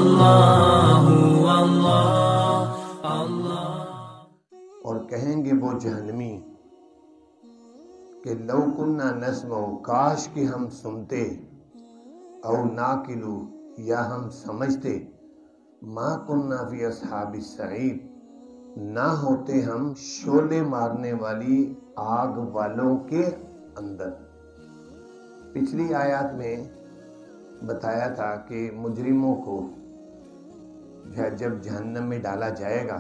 اللہ اللہ۔ اور کہیں گے وہ جہنمی کہ لو کننا نسمع، کاش کہ ہم سنتے، او ناقلو، یا ہم سمجھتے، ما کننا فی اصحاب السعیر، نہ ہوتے ہم شعلے مارنے والی آگ والوں کے اندر۔ پچھلی آیات میں بتایا تھا کہ مجرموں کو جب جہنم میں ڈالا جائے گا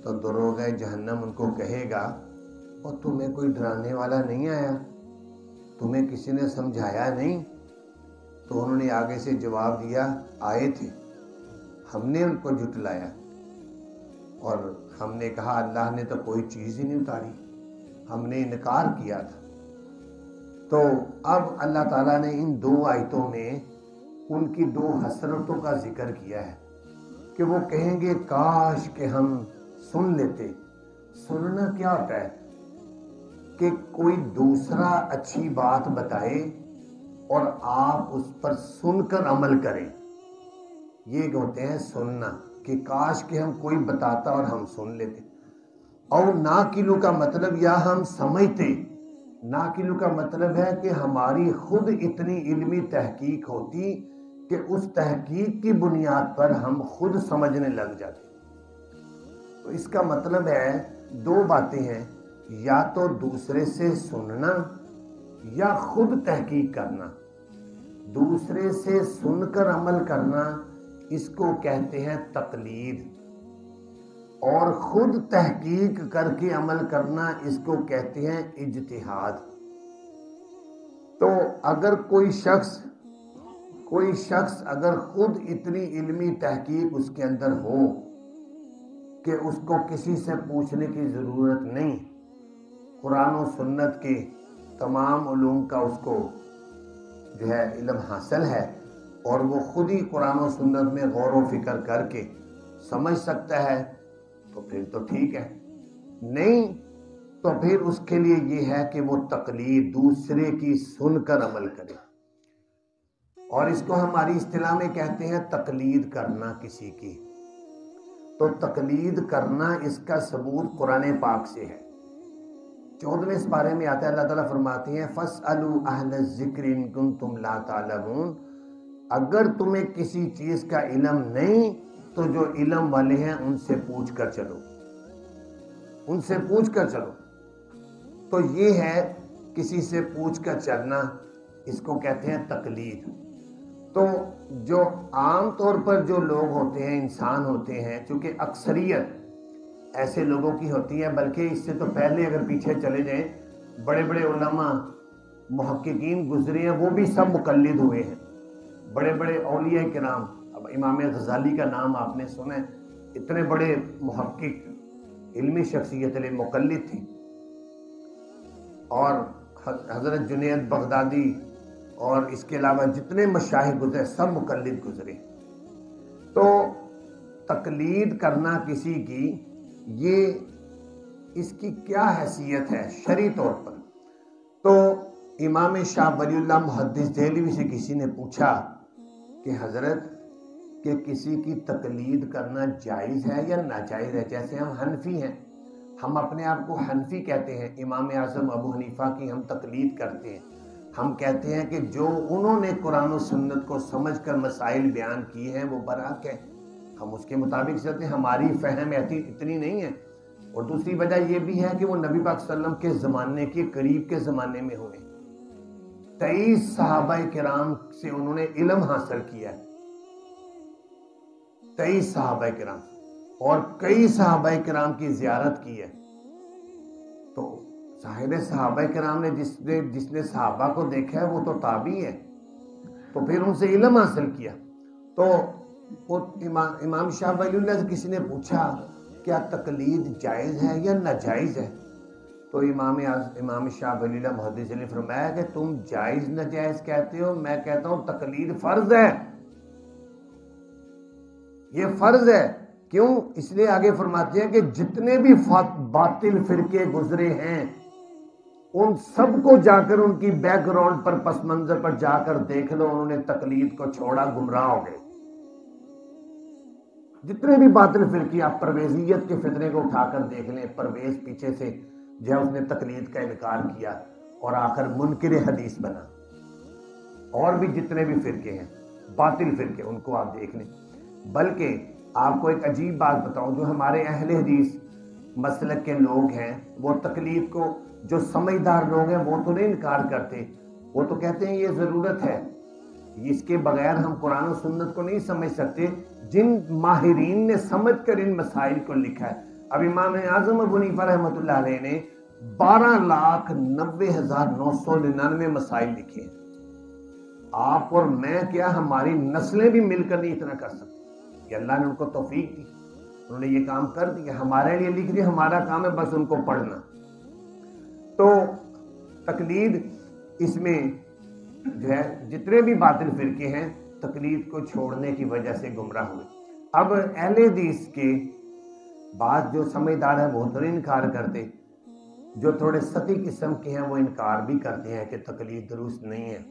تو دروغ جہنم ان کو کہے گا، اور تمہیں کوئی ڈرانے والا نہیں آیا، تمہیں کسی نے سمجھایا نہیں؟ تو انہوں نے آگے سے جواب دیا، آئے تھے، ہم نے ان کو جھٹلایا، اور ہم نے کہا اللہ نے تو کوئی چیز ہی نہیں اتاری، ہم نے انکار کیا تھا۔ تو اب اللہ تعالیٰ نے ان دو آیتوں میں ان کی دو حسرتوں کا ذکر کیا ہے کہ وہ کہیں گے کاش کہ ہم سن لیتے۔ سننا کیا ہوتا ہے؟ کہ کوئی دوسرا اچھی بات بتائے اور آپ اس پر سن کر عمل کریں، یہ ہوتے ہیں سننا، کہ کاش کہ ہم کوئی بتاتا اور ہم سن لیتے۔ اور ناقلو کا مطلب یا ہم سمجھتے، ناقلو کا مطلب ہے کہ ہماری خود اتنی علمی تحقیق ہوتی کہ اس تحقیق کی بنیاد پر ہم خود سمجھنے لگ جاتے۔ تو اس کا مطلب ہے دو باتیں ہیں، یا تو دوسرے سے سننا یا خود تحقیق کرنا۔ دوسرے سے سن کر عمل کرنا اس کو کہتے ہیں تقلید، اور خود تحقیق کر کے عمل کرنا اس کو کہتے ہیں اجتہاد۔ تو اگر کوئی شخص اگر خود اتنی علمی تحقیق اس کے اندر ہو کہ اس کو کسی سے پوچھنے کی ضرورت نہیں، قرآن و سنت کے تمام علوم کا اس کو جو ہے علم حاصل ہے، اور وہ خود ہی قرآن و سنت میں غور و فکر کر کے سمجھ سکتا ہے، تو پھر تو ٹھیک ہے، نہیں تو پھر اس کے لیے یہ ہے کہ وہ تقلید، دوسرے کی سن کر عمل کرے، اور اس کو ہماری اصطلاح میں کہتے ہیں تقلید کرنا کسی کی۔ تو تقلید کرنا اس کا ثبوت قرآن پاک سے ہے۔ 14ویں سپارے میں آتا ہے، اللہ تعالیٰ فرماتے ہیں فَاسْأَلُوا أَهْلَ الذِّكْرِ إِن كُنتُمْ لَا تَعْلَمُونَ، اگر تمہیں کسی چیز کا علم نہیں تو جو علم والے ہیں ان سے پوچھ کر چلو، ان سے پوچھ کر چلو۔ تو یہ ہے کسی سے پوچھ کر چلنا، اس کو کہتے ہیں تقلید۔ تو جو عام طور پر جو لوگ ہوتے ہیں، انسان ہوتے ہیں، چونکہ اکثریت ایسے لوگوں کی ہوتی ہے، بلکہ اس سے تو پہلے اگر پیچھے چلے جائیں، بڑے بڑے علماء محققین گزرے ہیں، وہ بھی سب مقلد ہوئے ہیں۔ بڑے بڑے اولیاء کرام، اب امام غزالی کا نام آپ نے سنا ہے، اتنے بڑے محقق علمی شخصیت علیہ مقلد تھے، اور حضرت جنید بغدادی اور اس کے علاوہ جتنے مشائخ گزرے سب مقلد گزرے۔ تو تقلید کرنا کسی کی، یہ اس کی کیا حیثیت ہے شرعی طور پر؟ تو امام شاہ ولی اللہ محدث دہلوی سے کسی نے پوچھا کہ حضرت کہ کسی کی تقلید کرنا جائز ہے یا ناجائز ہے؟ جیسے ہم حنفی ہیں، ہم اپنے آپ کو حنفی کہتے ہیں، امام اعظم ابو حنیفہ کی ہم تقلید کرتے ہیں، ہم کہتے ہیں کہ جو انہوں نے قرآن و سنت کو سمجھ کر مسائل بیان کیے ہیں وہ برحق ہے، ہم اس کے مطابق چلتے ہیں، ہماری فہم اتنی نہیں ہے۔ اور دوسری وجہ یہ بھی ہے کہ وہ نبی پاک صلی اللہ علیہ وسلم کے زمانے کے قریب کے زمانے میں ہوئے، 23 صحابہ کرام سے انہوں نے علم حاصل کیا ہے، 23 صحابہ کرام، اور کئی صحابہ کرام کی زیارت کی ہے۔ تو ظاہر صحابہ کرام نے جس نے صحابہ کو دیکھا ہے وہ تو تابعی ہے، تو پھر ان سے علم حاصل کیا۔ تو امام شاہ ولی اللہ سے کسی نے پوچھا کیا تقلید جائز ہے یا ناجائز ہے؟ تو امام شاہ ولی اللہ محدث نے فرمایا کہ تم جائز ناجائز کہتے ہو، میں کہتا ہوں تقلید فرض ہے، یہ فرض ہے۔ کیوں؟ اس لیے آگے فرماتے ہیں کہ جتنے بھی باطل فرقے گزرے ہیں ان سب کو جا کر ان کی بیک گراؤنڈ پر، پس منظر پر جا کر دیکھ لو، انہوں نے تقلید کو چھوڑا، گمراہ ہو گئے۔ जितने भी बातिल फिरकी, आप परवेजियत के फितने को उठाकर देख लें, परवेज पीछे से जो है उसने तकलीद का इनकार किया और आखिर मुनकिर हदीस बना। और भी जितने भी फिरके हैं बातिल फिरके, उनको आप देख लें। बल्कि आपको एक अजीब बात बताऊं, जो हमारे अहले हदीस मसलक के लोग हैं, वो तकलीद को, जो समझदार लोग हैं, वो तो नहीं इनकार करते, वो तो कहते हैं ये ज़रूरत है, इसके बगैर हम कुरान और सुन्नत को नहीं समझ सकते। जिन माहिरीन ने समझ कर इन मसाइल को लिखा है, अब इमाम आज़म अबू हनीफा रहमतुल्लाह अलैह ने 12,90,999 मसाइल लिखे हैं। आप और मैं क्या, हमारी नस्लें भी मिलकर नहीं इतना कर सकती। अल्लाह ने उनको तौफीक दी, उन्होंने ये काम कर दिया, हमारे लिए लिख दिया, हमारा काम है बस उनको पढ़ना। तो तकलीद, इसमें जो है जितने भी बातिल फिरके हैं तकलीद को छोड़ने की वजह से गुमराह हुए। अब अहले हदीस के बाद जो समझदार है वो तो इनकार करते, जो थोड़े सती किस्म के हैं वो इनकार भी करते हैं कि तकलीद दुरुस्त नहीं है।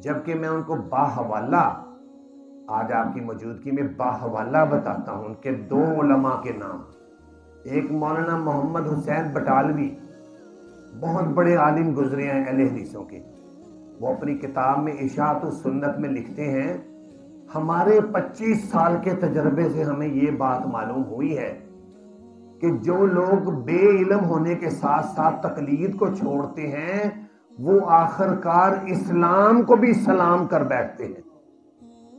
जबकि मैं उनको बाहवाला, आज आपकी मौजूदगी में बाहवाला बताता हूं उनके दो उलमा के नाम। एक मौलाना मोहम्मद हुसैन बटालवी, बहुत बड़े आलिम गुजरे हैं अहले हदीसों के। वो अपनी किताब में इशाअत सुन्नत में लिखते हैं, हमारे 25 साल के तजर्बे से हमें ये बात मालूम हुई है कि जो लोग बेइल्म होने के साथ साथ तकलीद को छोड़ते हैं वो आखिरकार इस्लाम को भी सलाम कर बैठते हैं,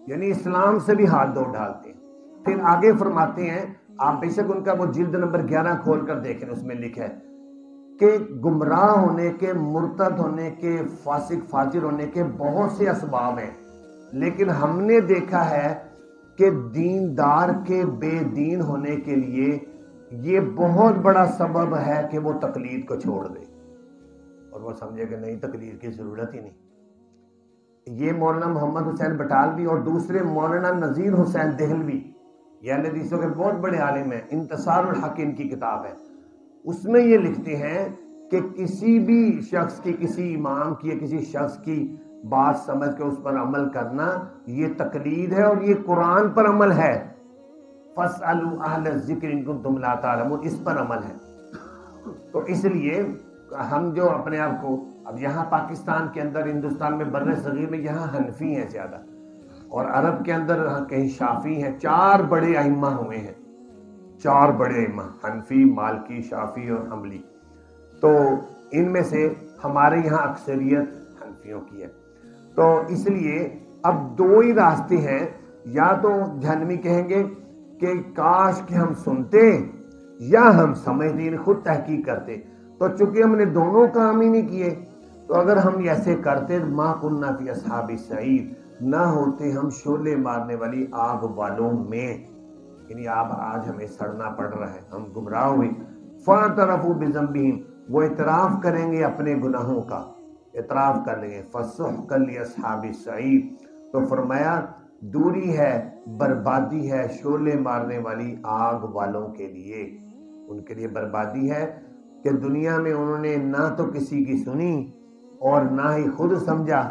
यानी इस्लाम से भी हाथ धो डालते हैं। फिर आगे फरमाते हैं, आप बेशक उनका वो जिल्द नंबर 11 खोल कर देखें, उसमें लिखा है कि गुमराह होने के, मुर्तद होने के, फासिक फाजिर होने के बहुत से असबाब हैं, लेकिन हमने देखा है कि दीनदार के बेदीन होने के लिए ये बहुत बड़ा सबब है कि वो तकलीद को छोड़ दे और वो समझे कि नहीं, तकलीद की जरूरत ही नहीं। ये मौलाना मोहम्मद हुसैन बटालवी और दूसरे मौलाना नजीर हुसैन देहलवी, ये अहले हदीसों के बहुत बड़े आलिम हैं, इंतसारुल हक इनकी किताब है। उसमें ये लिखते हैं कि किसी भी शख्स की, किसी इमाम की या किसी शख्स की बात समझ के उस पर अमल करना ये तकलीद है और ये कुरान पर अमल है। फस्अलू अहल ज़िक्र इन कुंतुम ला तालमून, इस पर अमल है। तो इसलिए हम जो अपने आप को, अब यहाँ पाकिस्तान के अंदर, हिंदुस्तान में, बर्रे सगीर में यहाँ हनफी हैं ज्यादा, और अरब के अंदर कहीं शाफी हैं। 4 बड़े अइम्मा हुए हैं, 4 बड़े अइम्मा, हनफी, मालकी, शाफी और हम्बली। तो इनमें से हमारे यहाँ अक्सरियत हनफियों की है। तो इसलिए अब 2 ही रास्ते हैं, या तो जहनवी कहेंगे कि काश कि हम सुनते, या हम समझते, खुद तहकीक करते। तो चूंकि हमने दोनों काम ही नहीं किए, तो अगर हम ऐसे करते, मा कुन्ना फी अस्हाबी सईर, ना होते हम शोले मारने वाली आग वालों में। यानी आप आज हमें सड़ना पड़ रहा है, हम गुमराह हुए। फ़अतरफ़ू बिज़ंबिहिम, वो इतराफ करेंगे अपने गुनाहों का, इतराफ कर लेंगे। फ़सुहक़न लिअस्हाबि सईर, तो फरमाया दूरी है, बर्बादी है शोले मारने वाली आग वालों के लिए। उनके लिए बर्बादी है कि दुनिया में उन्होंने ना तो किसी की सुनी और ना ही खुद समझा,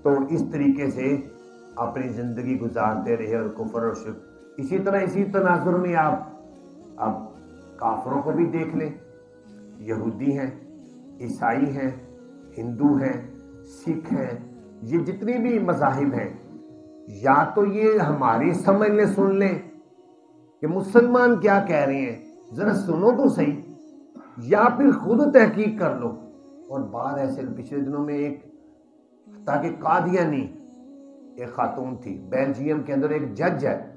तो इस तरीके से अपनी जिंदगी गुजारते रहे और कुफ्र और शिर्क। इसी तरह इसी तनाजुर में आप अब काफरों को भी देख लें, यहूदी हैं, ईसाई हैं, हिंदू हैं, सिख हैं, ये जितनी भी मज़ाहिब हैं, या तो ये हमारी समझ ले, सुन लें कि मुसलमान क्या कह रहे हैं, जरा सुनो तो सही, या फिर खुद तहकीक कर लो। और बात ऐसे, पिछले दिनों में एक, ताकि कादियानी एक खातून थी, बेल्जियम के अंदर एक जज है,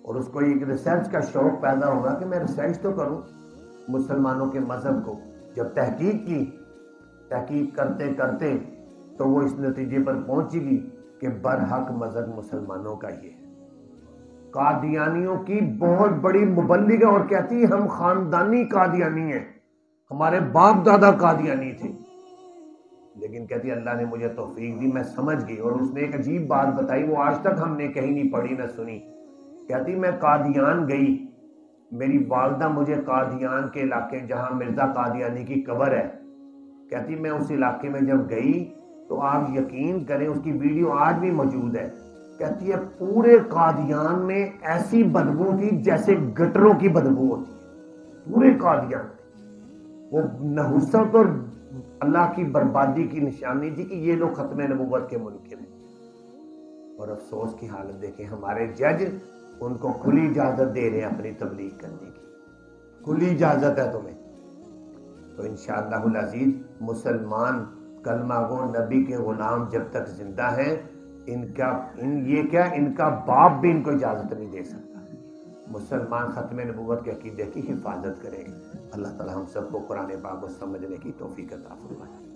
और उसको एक रिसर्च का शौक पैदा होगा कि मैं रिसर्च तो करूं मुसलमानों के मजहब को। जब तहकीक की, तहकीक करते करते तो वो इस नतीजे पर पहुंचेगी कि बरहक मजहब मुसलमानों का ये है। कादियानियों की बहुत बड़ी मुबल्लिग है और कहती है हम खानदानी कादियानी हैं, हमारे बाप दादा कादियानी थे। लेकिन कहती अल्लाह ने मुझे तौफीक दी, मैं समझ गई। और उसने एक अजीब बात बताई, वो आज तक हमने कहीं नहीं पढ़ी न सुनी। कहती मैं कादियान गई, मेरी वालदा मुझे कादियान के इलाके, जहां मिर्जा कादियानी की कब्र है, कहती मैं उस इलाके में जब गई तो आप यकीन करें उसकी वीडियो आज भी मौजूद है। کہتی ہے پورے قادیان میں ایسی بدبو تھی جیسے گٹروں کی بدبو ہوتی ہے، پورے قادیان میں۔ وہ نحوست اور اللہ کی بربادی کی نشانی تھی کہ یہ لوگ ختم نبوت کے منکر ہیں۔ اور افسوس کی حالت دیکھیں، ہمارے جج ان کو کھلی اجازت دے رہے ہیں اپنی تبلیغ کرنے کی، کھلی اجازت ہے تمہیں۔ تو انشاءاللہ العزیز مسلمان کلمہ گو نبی کے غلام جب تک زندہ ہیں، ان کا باپ بھی ان کو اجازت نہیں دے سکتا۔ مسلمان ختم نبوت کے عقیدے کی حفاظت کریں۔ اللہ تعالی ہم سب کو قرآن پاک کو سمجھنے کی توفیق عطا فرمائے۔